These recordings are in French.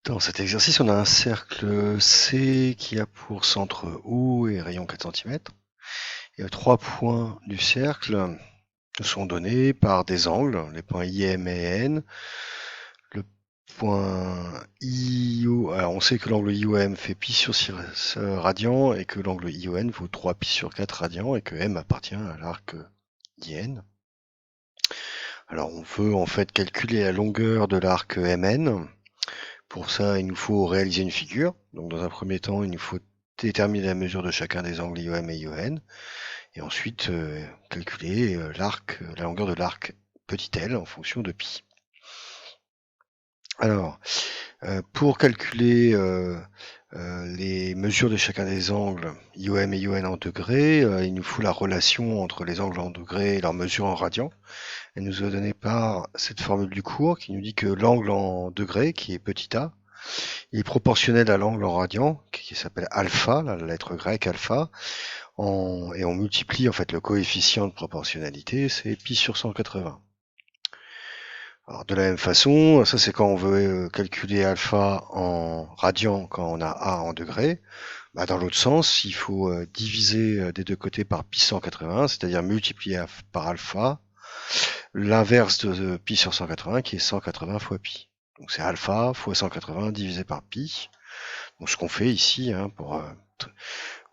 Dans cet exercice, on a un cercle C qui a pour centre O et rayon 4 cm. Et 3 points du cercle sont donnés par des angles, les points IM et N. Le point IO, alors on sait que l'angle IOM fait pi sur 6 radians et que l'angle ION vaut 3 pi sur 4 radians et que M appartient à l'arc IN. Alors on veut en fait calculer la longueur de l'arc MN. Pour ça, il nous faut réaliser une figure. Donc dans un premier temps, il nous faut déterminer la mesure de chacun des angles IOM et ION. Et ensuite, calculer la longueur de l'arc petit l en fonction de pi. Alors, pour calculer les mesures de chacun des angles IOM et ION en degrés, il nous faut la relation entre les angles en degrés et leur mesure en radians. Elle nous est donnée par cette formule du cours qui nous dit que l'angle en degrés, qui est petit a, il est proportionnel à l'angle en radian, qui s'appelle alpha, la lettre grecque alpha, et on multiplie en fait le coefficient de proportionnalité, c'est pi sur 180. Alors de la même façon, ça c'est quand on veut calculer alpha en radian, quand on a a en degrés. Bah, dans l'autre sens, il faut diviser des deux côtés par pi 180, c'est-à-dire multiplier par alpha l'inverse de pi sur 180, qui est 180 fois pi. Donc c'est alpha fois 180 divisé par pi. Donc ce qu'on fait ici, pour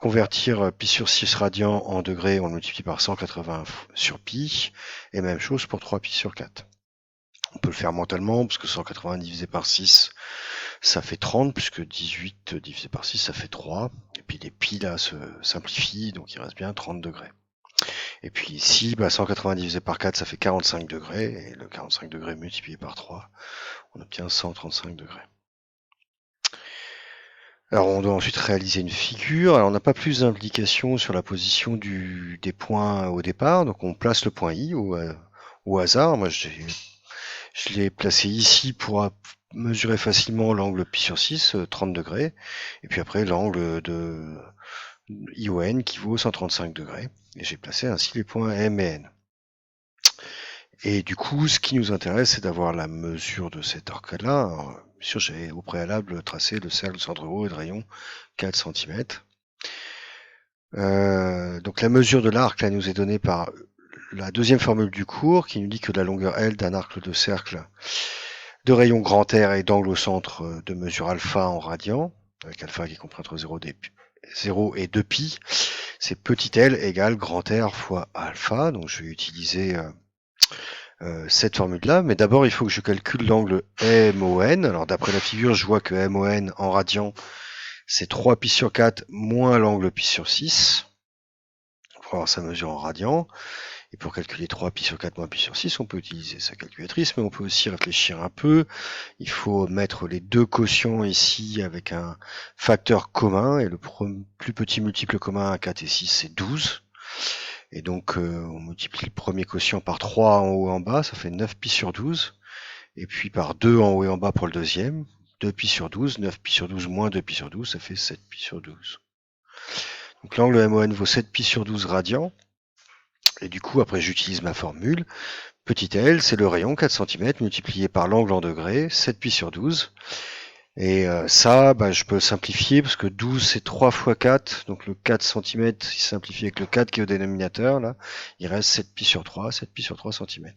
convertir pi sur 6 radians en degrés, on multiplie par 180 sur pi, et même chose pour 3 pi sur 4. On peut le faire mentalement, parce que 180 divisé par 6, ça fait 30, puisque 18 divisé par 6, ça fait 3. Et puis les pi là se simplifient, donc il reste bien 30 degrés. Et puis ici, 180 divisé par 4, ça fait 45 degrés, et le 45 degrés multiplié par 3, on obtient 135 degrés. Alors on doit ensuite réaliser une figure. Alors on n'a pas plus d'indications sur la position des points au départ, donc on place le point I au hasard. Moi je l'ai placé ici pour mesurer facilement l'angle pi sur 6, 30 degrés, et puis après l'angle de ION qui vaut 135 degrés. Et j'ai placé ainsi les points M et N. Et du coup, ce qui nous intéresse, c'est d'avoir la mesure de cet arc-là. Bien sûr, j'ai au préalable tracé le cercle centre haut et de rayon 4 cm. Donc la mesure de l'arc là nous est donnée par la deuxième formule du cours qui nous dit que la longueur L d'un arc de cercle de rayon grand R et d'angle au centre de mesure alpha en radian, avec alpha qui est compris entre 0 et 2 pi, c'est petit l égale grand R fois alpha. Donc je vais utiliser cette formule-là, mais d'abord il faut que je calcule l'angle MON. Alors d'après la figure, je vois que MON en radian, c'est 3 pi sur 4 moins l'angle pi sur 6. Pour avoir sa mesure en radian. Et pour calculer 3 pi sur 4 moins pi sur 6, on peut utiliser sa calculatrice, mais on peut aussi réfléchir un peu. Il faut mettre les deux quotients ici avec un facteur commun, et le plus petit multiple commun à 4 et 6, c'est 12. Et donc on multiplie le premier quotient par 3 en haut et en bas, ça fait 9 pi sur 12. Et puis par 2 en haut et en bas pour le deuxième, 2 pi sur 12, 9 pi sur 12 moins 2 pi sur 12, ça fait 7 pi sur 12. Donc l'angle MON vaut 7 pi sur 12 radians. Et du coup, après, j'utilise ma formule. Petit l, c'est le rayon 4 cm multiplié par l'angle en degrés, 7 pi sur 12. Et ça, je peux simplifier parce que 12 c'est 3 fois 4, donc le 4 cm il simplifie avec le 4 qui est au dénominateur, là, il reste 7 pi sur 3 cm.